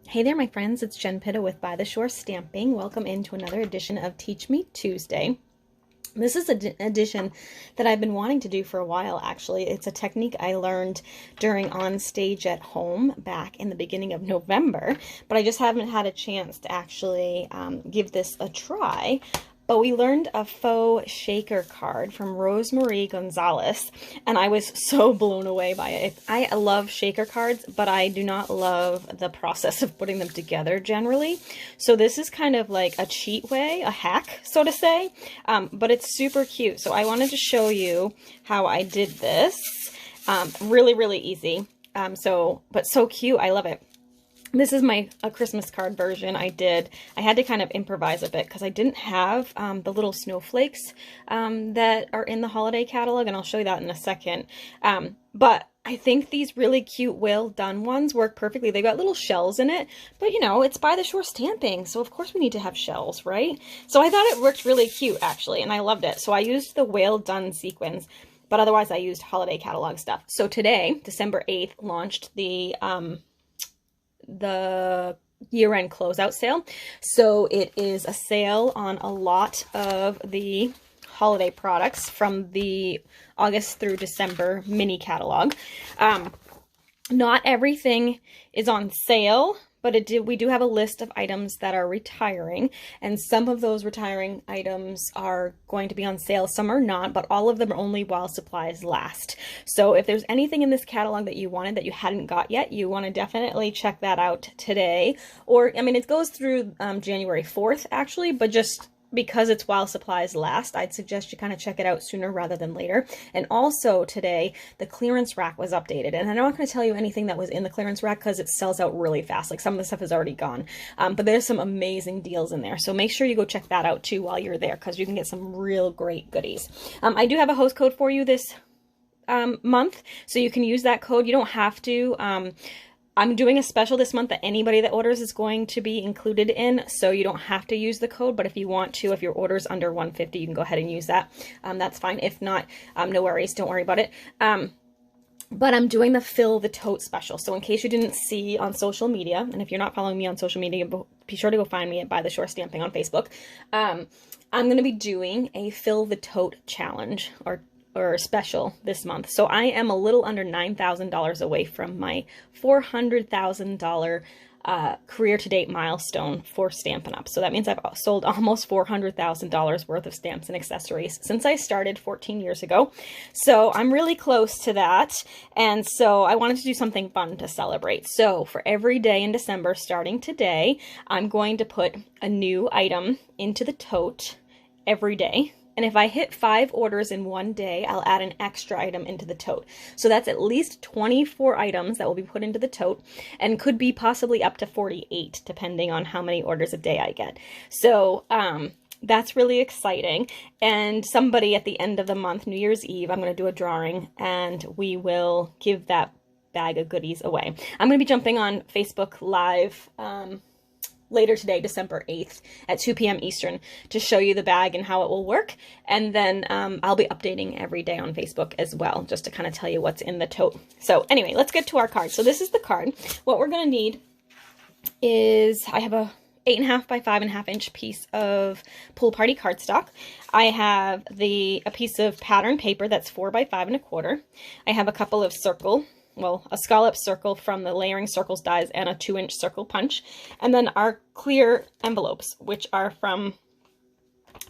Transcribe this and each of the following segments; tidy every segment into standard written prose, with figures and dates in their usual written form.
Hey there, my friends. It's Jen Pitta with By the Shore Stamping. Welcome into another edition of Teach Me Tuesday. This is an edition that I've been wanting to do for a while, actually. It's a technique I learned during On Stage at Home back in the beginning of November, but I just haven't had a chance to actually give this a try. But we learned a faux shaker card from Rosemarie Gonzalez, and I was so blown away by it. I love shaker cards, but I do not love the process of putting them together generally. So this is kind of like a cheat way, a hack, so to say, but it's super cute. So I wanted to show you how I did this. Really, really easy. But so cute. I love it. This is a Christmas card version I did. I had to kind of improvise a bit because I didn't have the little snowflakes that are in the holiday catalog, and I'll show you that in a second. But I think these really cute, well done ones work perfectly. They've got little shells in it, but you know, it's By the Shore Stamping, so of course we need to have shells, right? So I thought it worked really cute, actually, and I loved it. So I used the well done sequins, but otherwise I used holiday catalog stuff. So today, December 8th, launched the year-end closeout sale. So it is a sale on a lot of the holiday products from the August through December mini catalog. Not everything is on sale, but we do have a list of items that are retiring, and some of those retiring items are going to be on sale, some are not, but all of them are only while supplies last. So if there's anything in this catalog that you wanted that you hadn't got yet, you want to definitely check that out today. Or, I mean, it goes through January 4th, actually, but just because it's while supplies last, I'd suggest you kind of check it out sooner rather than later. And also today, the clearance rack was updated. And I'm not going to tell you anything that was in the clearance rack because it sells out really fast. Like, some of the stuff is already gone. But there's some amazing deals in there. So make sure you go check that out too while you're there, because you can get some real great goodies. I do have a host code for you this month, so you can use that code. You don't have to. I'm doing a special this month that anybody that orders is going to be included in, so you don't have to use the code, but if you want to, if your order's under 150, you can go ahead and use that. That's fine. If not, no worries. Don't worry about it. But I'm doing the Fill the Tote special. So in case you didn't see on social media, and if you're not following me on social media, be sure to go find me at By the Shore Stamping on Facebook. I'm going to be doing a Fill the Tote challenge, or special this month. So I am a little under $9,000 away from my $400,000 career to date milestone for Stampin' Up. So that means I've sold almost $400,000 worth of stamps and accessories since I started 14 years ago. So I'm really close to that. And so I wanted to do something fun to celebrate. So for every day in December, starting today, I'm going to put a new item into the tote every day. And if I hit 5 orders in one day, I'll add an extra item into the tote. So that's at least 24 items that will be put into the tote, and could be possibly up to 48, depending on how many orders a day I get. So that's really exciting. And somebody at the end of the month, New Year's Eve, I'm going to do a drawing, and we will give that bag of goodies away. I'm going to be jumping on Facebook Live later today, December 8th at 2 p.m. Eastern, to show you the bag and how it will work. And then I'll be updating every day on Facebook as well, just to kind of tell you what's in the tote. So anyway, let's get to our card. So this is the card. What we're going to need is, I have a 8.5 by 5.5 inch piece of Pool Party cardstock. I have a piece of pattern paper that's 4 by 5.25. I have a couple of a scallop circle from the Layering Circles dies, and a 2-inch circle punch. And then our clear envelopes, which are from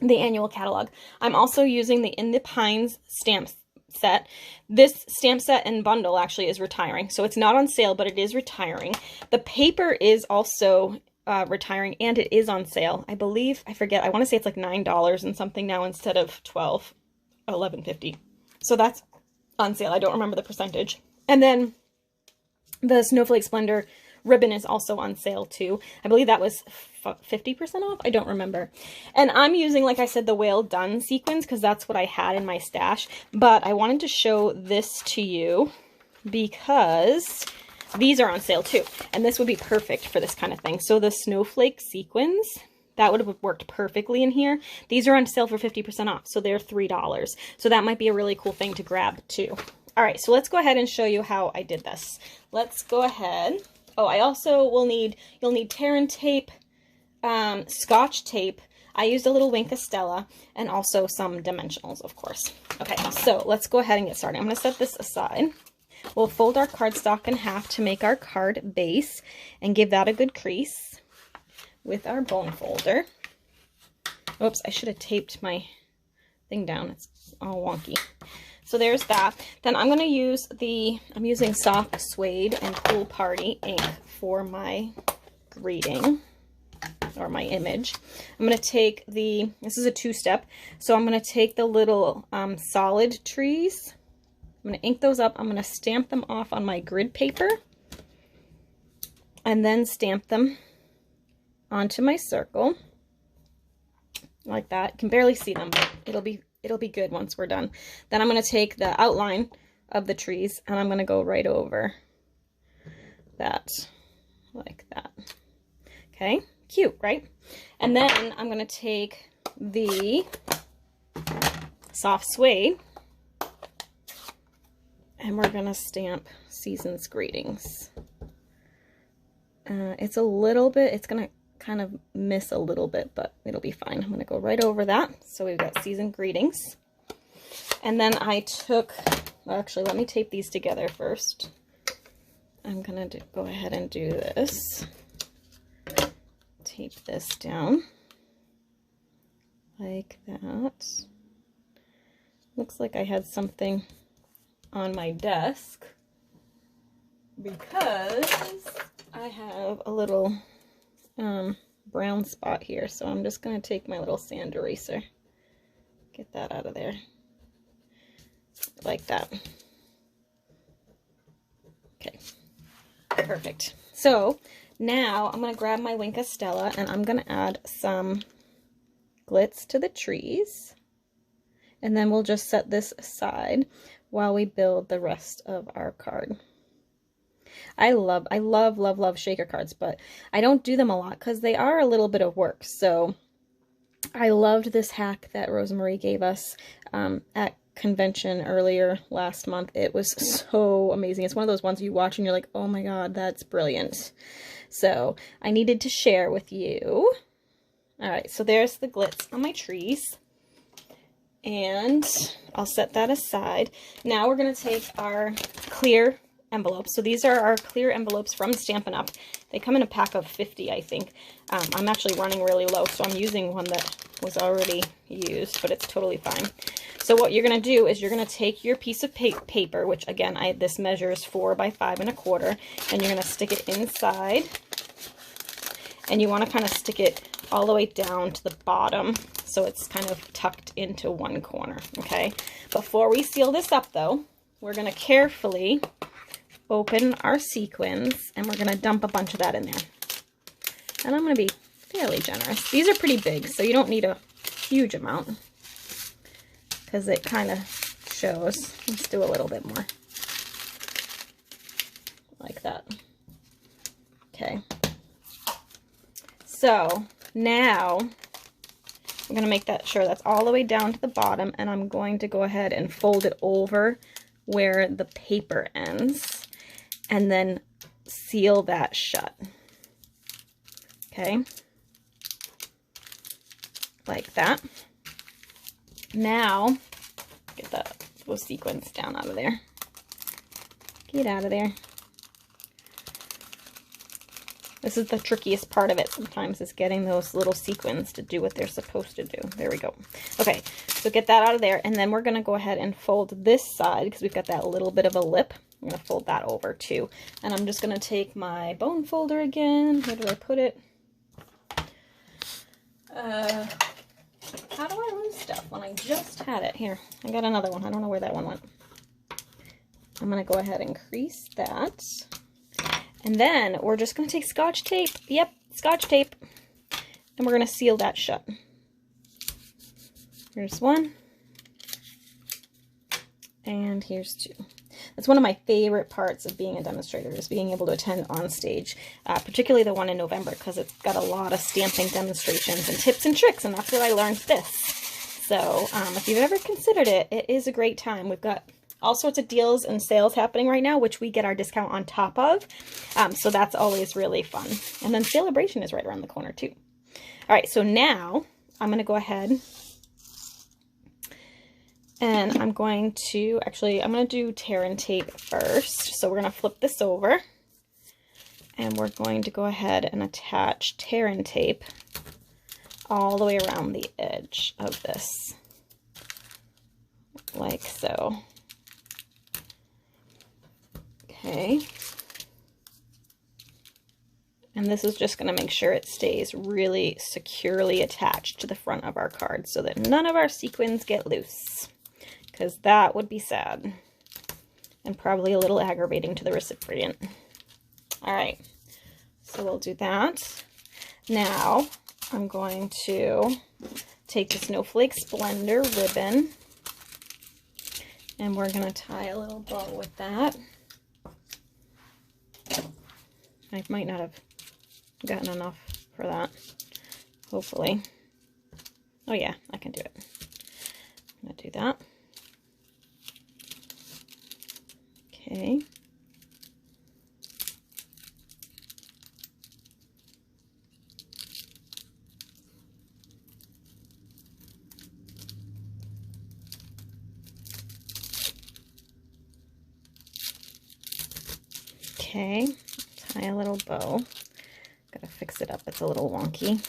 the annual catalog. I'm also using the In the Pines stamp set. This stamp set and bundle actually is retiring. So it's not on sale, but it is retiring. The paper is also retiring, and it is on sale. I believe, I forget, I want to say it's like $9 and something now instead of $11.50. So that's on sale. I don't remember the percentage. And then the Snowflake Splendor ribbon is also on sale too. I believe that was 50% off. I don't remember. And I'm using, like I said, the Well Done sequins because that's what I had in my stash. But I wanted to show this to you because these are on sale too. And this would be perfect for this kind of thing. So the Snowflake sequins, that would have worked perfectly in here. These are on sale for 50% off. So they're $3. So that might be a really cool thing to grab too. All right, so let's go ahead and show you how I did this. Let's go ahead Oh, I also will need, you'll need tear and tape, Scotch tape. I used a little Wink of Stella, and also some dimensionals, of course. Okay, so let's go ahead and get started. I'm going to set this aside. We'll fold our cardstock in half to make our card base and give that a good crease with our bone folder. Oops, I should have taped my thing down. It's all wonky. So there's that. Then I'm going to use I'm using Soft Suede and Cool Party ink for my greeting, or my image. I'm going to take this is a 2-step, so I'm going to take the little solid trees. I'm going to ink those up. I'm going to stamp them off on my grid paper and then stamp them onto my circle like that. You can barely see them, but it'll be good once we're done. Then I'm going to take the outline of the trees and I'm going to go right over that like that. Okay, cute, right? And then I'm going to take the Soft Suede and we're going to stamp Season's Greetings. It's a little bit, it's going to kind of miss a little bit, but it'll be fine. I'm going to go right over that. So we've got Season Greetings. And then I took, well, actually, let me tape these together first. I'm going to go ahead and do this. Tape this down like that. Looks like I had something on my desk because I have a little brown spot here, so I'm just going to take my little sand eraser, get that out of there like that. Okay, perfect. So now I'm going to grab my Wink of Stella and I'm going to add some glitz to the trees, and then we'll just set this aside while we build the rest of our card. I love shaker cards, but I don't do them a lot because they are a little bit of work. So I loved this hack that Rosemarie gave us at convention earlier last month. It was so amazing. It's one of those ones you watch and you're like, oh my god, that's brilliant. So I needed to share with you. All right, so there's the glitz on my trees. And I'll set that aside. Now we're going to take our clear envelopes. So these are our clear envelopes from Stampin' Up. They come in a pack of 50, I think. I'm actually running really low, so I'm using one that was already used, but it's totally fine. So what you're going to do is you're going to take your piece of paper, which again, this measures 4 by 5 1/4, and you're going to stick it inside. And you want to kind of stick it all the way down to the bottom, so it's kind of tucked into one corner, okay? Before we seal this up, though, we're going to carefully open our sequins, and we're going to dump a bunch of that in there. And I'm going to be fairly generous. These are pretty big, so you don't need a huge amount, because it kind of shows. Let's do a little bit more. Like that. Okay. So now I'm going to make sure that's all the way down to the bottom, and I'm going to go ahead and fold it over where the paper ends and then seal that shut. Okay, like that. Now get those sequins down out of there. Get out of there. This is the trickiest part of it sometimes, is getting those little sequins to do what they're supposed to do. There we go. Okay, so get that out of there, and then we're going to go ahead and fold this side, because we've got that little bit of a lip. I'm going to fold that over too. And I'm just going to take my bone folder again. Where did I put it? How do I lose stuff when I just had it? Here, I got another one. I don't know where that one went. I'm going to go ahead and crease that. And then we're just going to take Scotch tape. Yep, Scotch tape. And we're going to seal that shut. Here's one. And here's two. That's one of my favorite parts of being a demonstrator, is being able to attend on stage, particularly the one in November, because it's got a lot of stamping demonstrations and tips and tricks, and that's where I learned this. So if you've ever considered it, it is a great time. We've got all sorts of deals and sales happening right now, which we get our discount on top of. So that's always really fun. And then Celebration is right around the corner too. All right, so now I'm going to go ahead and I'm going to do tear and tape first. So we're going to flip this over and we're going to go ahead and attach tear and tape all the way around the edge of this, like so. Okay. And this is just going to make sure it stays really securely attached to the front of our card so that none of our sequins get loose, because that would be sad and probably a little aggravating to the recipient. All right, so we'll do that. Now I'm going to take the Snowflake Splendor ribbon and we're going to tie a little bow with that. I might not have gotten enough for that, hopefully. Oh yeah, I can do it. I'm going to do that. Okay. Okay, tie a little bow. Gotta fix it up, it's a little wonky.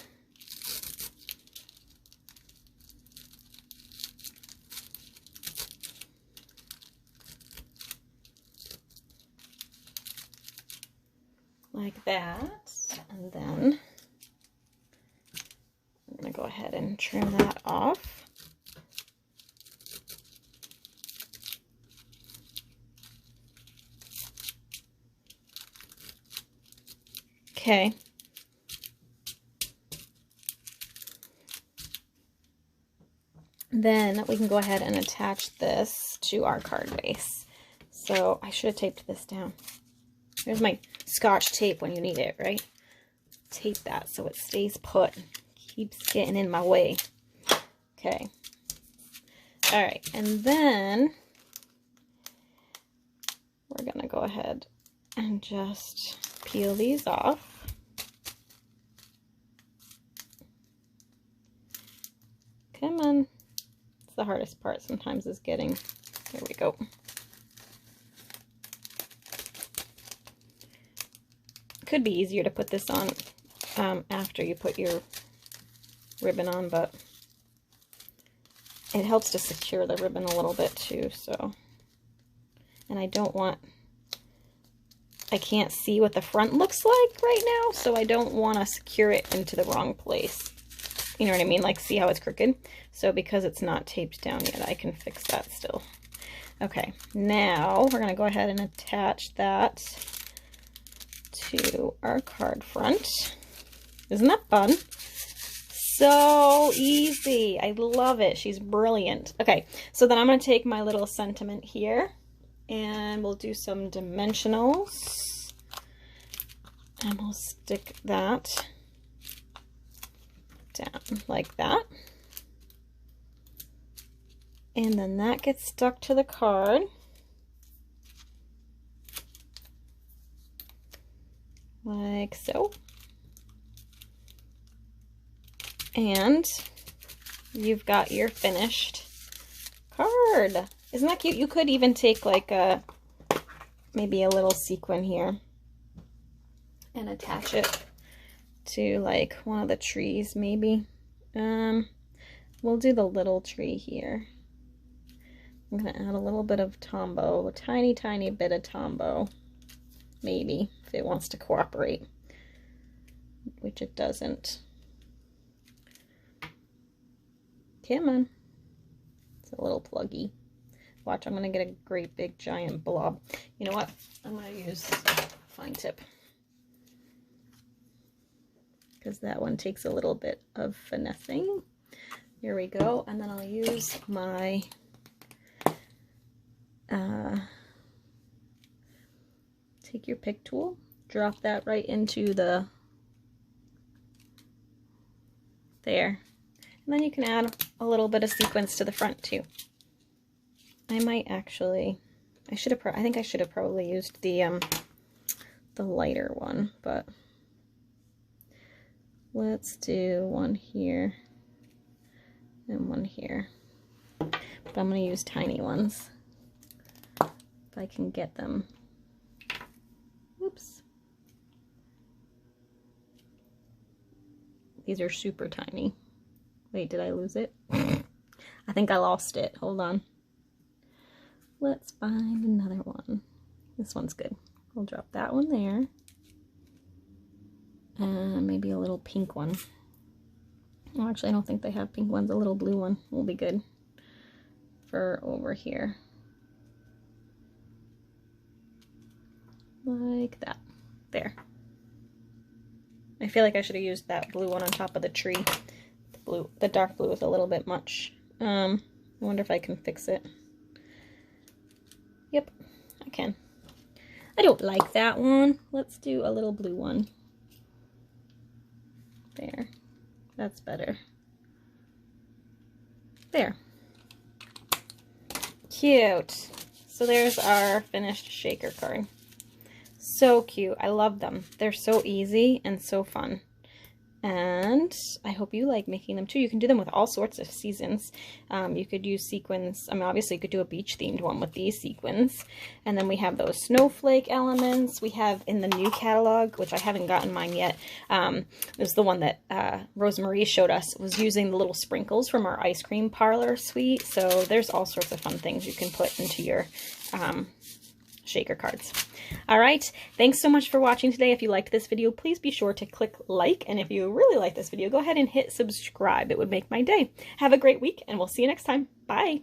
Like that, and then I'm gonna go ahead and trim that off. Okay. Then we can go ahead and attach this to our card base. So I should have taped this down. There's my Scotch tape when you need it, right? Tape that so it stays put. Keeps getting in my way. Okay. All right, and then we're gonna go ahead and just peel these off. Come on. It's the hardest part sometimes is getting, there we go. Could be easier to put this on after you put your ribbon on, but it helps to secure the ribbon a little bit too, so. And I can't see what the front looks like right now, so I don't want to secure it into the wrong place. You know what I mean? Like, see how it's crooked? So because it's not taped down yet, I can fix that still. Okay, now we're going to go ahead and attach that to our card front. Isn't that fun? So easy. I love it. She's brilliant. Okay, so then I'm going to take my little sentiment here and we'll do some dimensionals. And we'll stick that down like that. And then that gets stuck to the card. Like so. And you've got your finished card. Isn't that cute? You could even take like maybe a little sequin here and attach it to like one of the trees maybe. We'll do the little tree here. I'm gonna add a little bit of Tombow, a tiny bit of Tombow, maybe, if it wants to cooperate, which it doesn't. Come on. It's a little pluggy. Watch, I'm gonna get a great big giant blob. You know what? I'm gonna use fine tip, because that one takes a little bit of finessing. Here we go. And then I'll use my take your pick tool, drop that right into the there. And then you can add a little bit of sequins to the front too. I might actually I think I should have probably used the lighter one, but let's do one here and one here. But I'm going to use tiny ones if I can get them. Oops. These are super tiny. Wait, did I lose it? I think I lost it. Hold on. Let's find another one. This one's good. We'll drop that one there. And maybe a little pink one. Well, actually, I don't think they have pink ones. A little blue one will be good for over here. Like that. There. I feel like I should have used that blue one on top of the tree. The dark blue is a little bit much. I wonder if I can fix it. Yep, I can. I don't like that one. Let's do a little blue one. There. That's better. There. Cute. So there's our finished shaker card. So cute. I love them. They're so easy and so fun. And I hope you like making them too. You can do them with all sorts of seasons. You could use sequins. I mean, obviously you could do a beach themed one with these sequins. And then we have those snowflake elements. We have in the new catalog, which I haven't gotten mine yet. It was the one that Rosemarie showed us, was using the little sprinkles from our ice cream parlor suite. So there's all sorts of fun things you can put into your shaker cards. All right, thanks so much for watching today. If you liked this video, please be sure to click like, and if you really like this video, go ahead and hit subscribe. It would make my day. Have a great week, and we'll see you next time. Bye.